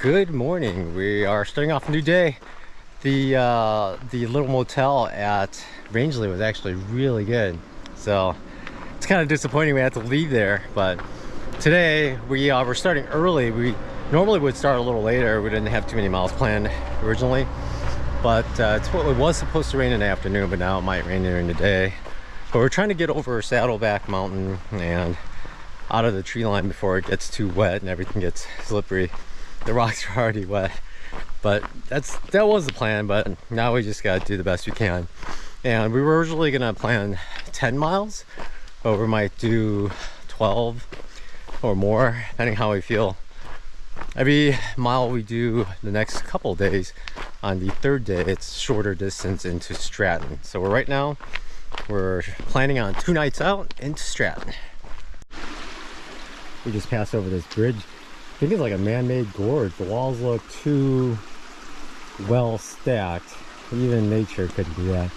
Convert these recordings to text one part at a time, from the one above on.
Good morning. We are starting off a new day. The little motel at Rangeley was actually really good, so it's kind of disappointing we had to leave there. But today we're starting early. We normally would start a little later. We didn't have too many miles planned originally, but it was supposed to rain in the afternoon, but now it might rain during the day. But we're trying to get over Saddleback Mountain and out of the tree line before it gets too wet and everything gets slippery. The rocks are already wet, but that was the plan. But now we just got to do the best we can. And we were originally gonna plan 10 miles, but we might do 12 or more, depending how we feel. Every mile we do the next couple days, on the third day, it's shorter distance into Stratton. So right now, we're planning on 2 nights out into Stratton. We just passed over this bridge. I think it's like a man-made gorge. The walls look too well stacked. Even nature couldn't do that.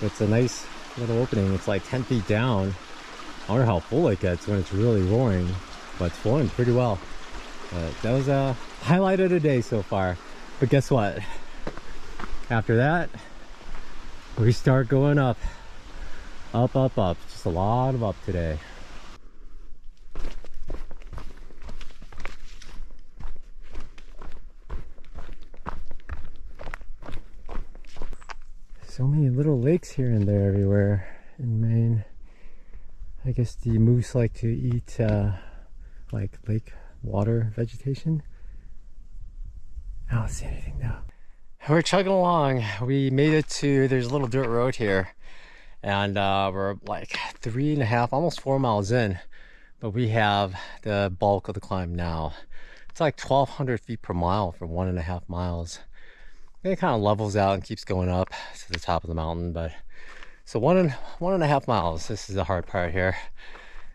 It's a nice little opening. It's like 10 feet down. I wonder how full it gets when it's really roaring, but it's flowing pretty well. That was a highlight of the day so far. But guess what? After that, we start going up. Up, up, up. Just a lot of up today. So many little lakes here and there everywhere in Maine. I guess the moose like to eat like lake water vegetation. I don't see anything now. We're chugging along. We made it to, there's a little dirt road here, and we're like 3.5, almost 4 miles in, but we have the bulk of the climb now. It's like 1,200 feet per mile for 1.5 miles. It kind of levels out and keeps going up to the top of the mountain, but so 1.5 miles. This is the hard part here.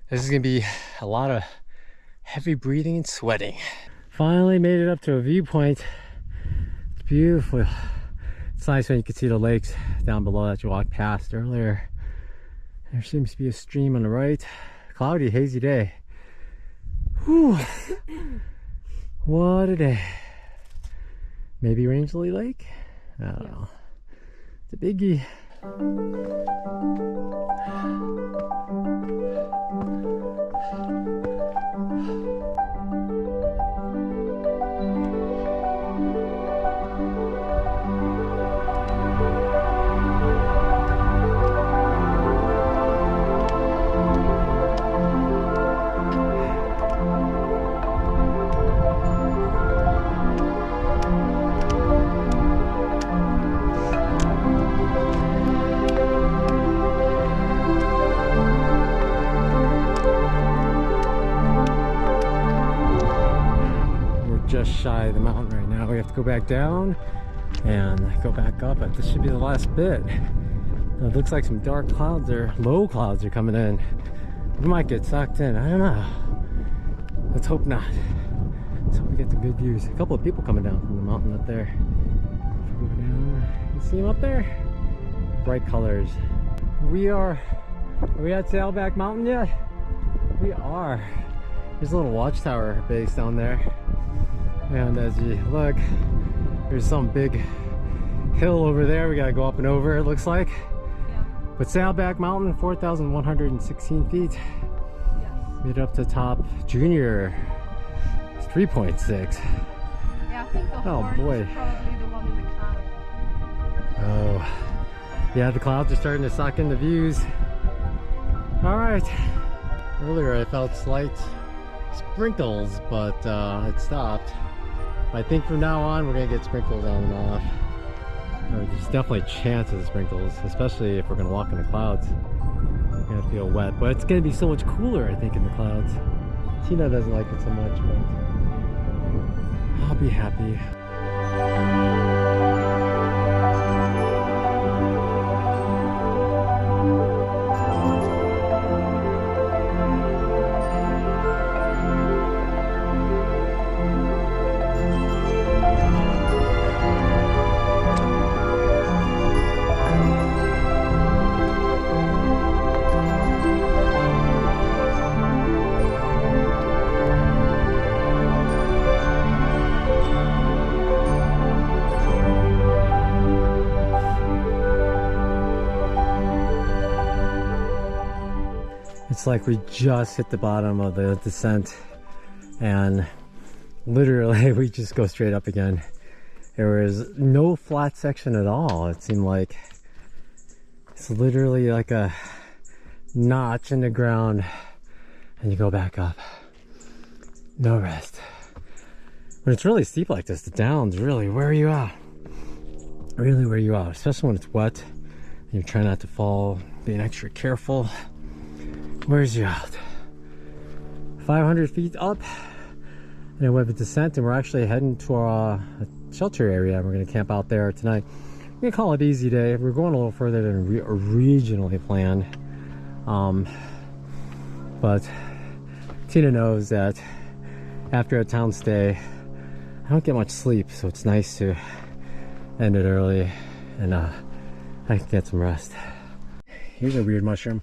This is gonna be a lot of heavy breathing and sweating. Finally made it up to a viewpoint. It's beautiful. It's nice when you can see the lakes down below that you walked past earlier. There seems to be a stream on the right. Cloudy, hazy day. Whew. What a day. Maybe Rangeley Lake? I don't know. It's a biggie. Just shy of the mountain right now. We have to go back down and go back up, but this should be the last bit. It looks like some dark clouds or low clouds are coming in. We might get sucked in. I don't know. Let's hope not. So we get some good views. A couple of people coming down from the mountain up there. Go down. You see them up there? Bright colors. Are we at Saddleback Mountain yet? We are. There's a little watchtower base down there. And as you look, there's some big hill over there we gotta go up and over, it looks like. Yeah. But Saddleback Mountain, 4,116 feet. Yeah. Made it up to top. Junior, it's 3.6. Yeah, I think the oh boy. Is probably the one in the cloud. Oh. Yeah, the clouds are starting to suck in the views. Alright. Earlier I felt slight sprinkles, but it stopped. I think from now on we're gonna get sprinkles on and off. There's definitely chances of sprinkles, especially if we're gonna walk in the clouds. We're gonna feel wet, but it's gonna be so much cooler, I think, in the clouds. Tina doesn't like it so much, but I'll be happy. It's like we just hit the bottom of the descent and literally we just go straight up again. There was no flat section at all. It seemed like it's literally like a notch in the ground and you go back up. No rest. When it's really steep like this, the downs really wear you out. Really wear you out, especially when it's wet and you're trying not to fall, being extra careful. Wears you out. 500 feet up, and then we have a descent, and we're actually heading to a shelter area. We're going to camp out there tonight. We're going to call it easy day. We're going a little further than originally planned. But Tina knows that after a town stay, I don't get much sleep, so it's nice to end it early and I can get some rest. Here's a weird mushroom.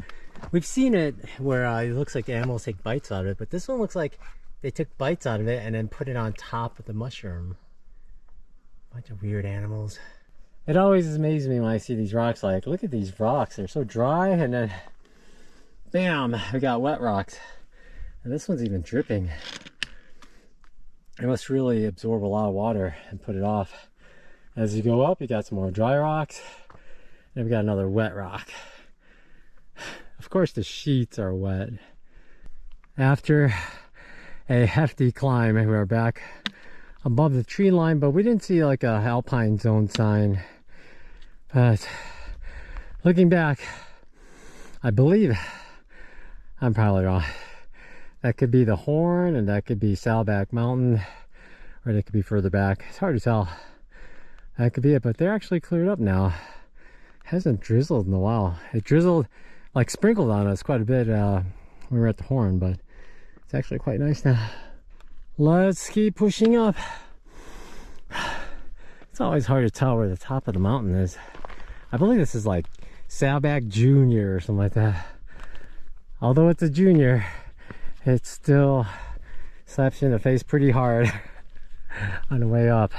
We've seen it where it looks like the animals take bites out of it, but this one looks like they took bites out of it and then put it on top of the mushroom. Bunch of weird animals. It always amazes me when I see these rocks, like, look at these rocks. They're so dry, and then, bam, we got wet rocks. And this one's even dripping. It must really absorb a lot of water and put it off. As you go up, you got some more dry rocks, and we got another wet rock. Of course, the sheets are wet. After a hefty climb, we are back above the tree line, but we didn't see like a alpine zone sign. But looking back, I believe I'm probably wrong. That could be the Horn, and that could be Saddleback Mountain, or they could be further back. It's hard to tell. That could be it, but they're actually cleared up now. It hasn't drizzled in a while. It drizzled, like sprinkled on us quite a bit when we were at the Horn, but it's actually quite nice now. Let's keep pushing up. It's always hard to tell where the top of the mountain is. I believe this is like Saddleback Junior or something like that. Although it's a junior, it still slaps you in the face pretty hard on the way up.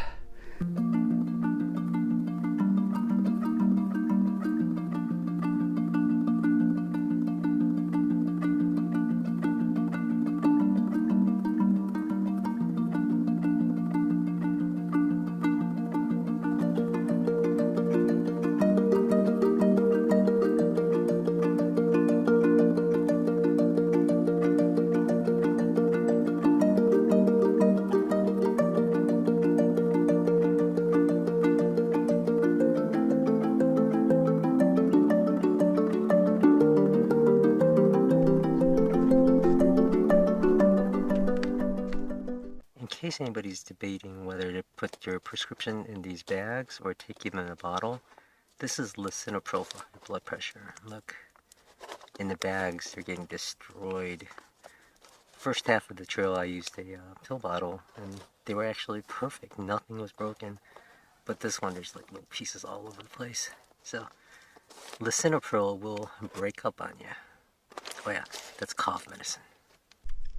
In case anybody's debating whether to put your prescription in these bags or take them in a bottle, this is lisinopril for blood pressure. Look, in the bags, they're getting destroyed. First half of the trail, I used a pill bottle, and they were actually perfect. Nothing was broken. But this one, there's like little pieces all over the place. So, lisinopril will break up on you. Oh yeah, that's cough medicine.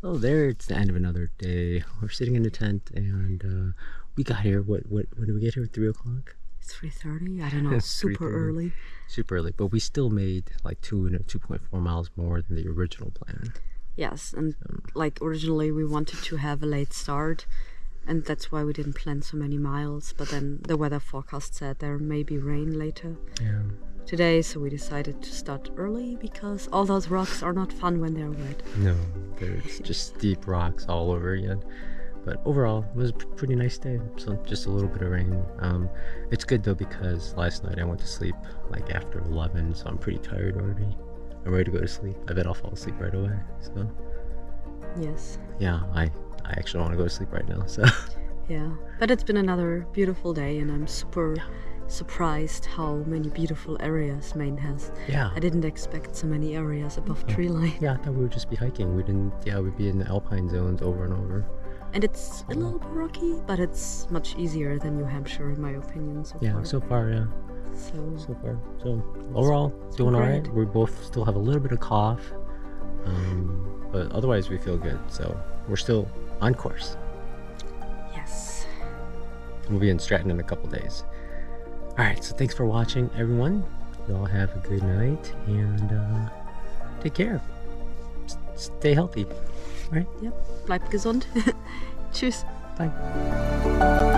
Oh, there, it's the end of another day. We're sitting in the tent, and we got here, when did we get here? 3 o'clock? It's 3:30. I don't know. Super early. Super early, but we still made like 2.4 miles more than the original plan. Yes, and like originally we wanted to have a late start, and that's why we didn't plan so many miles. But then the weather forecast said there may be rain later today, so we decided to start early because all those rocks are not fun when they're wet. No, there's just steep rocks all over again. But overall, it was a pretty nice day. So just a little bit of rain. It's good though because last night I went to sleep like after 11, so I'm pretty tired already. I'm ready to go to sleep. I bet I'll fall asleep right away. So yes. Yeah, I actually want to go to sleep right now. So yeah, but it's been another beautiful day, and I'm super surprised how many beautiful areas Maine has. Yeah. I didn't expect so many areas above tree line. Yeah, I thought we would just be hiking. We didn't. Yeah, we'd be in the alpine zones over and over. And it's a little bit rocky, but it's much easier than New Hampshire, in my opinion, so far. Yeah, so far, yeah. So far. So overall, doing all right. We both still have a little bit of cough, but otherwise we feel good. So we're still on course. yes. We'll be in Stratton in a couple days. All right, so thanks for watching, everyone. You all have a good night, and take care. stay healthy, right? Yep. Bleibt gesund. Tschüss. Bye.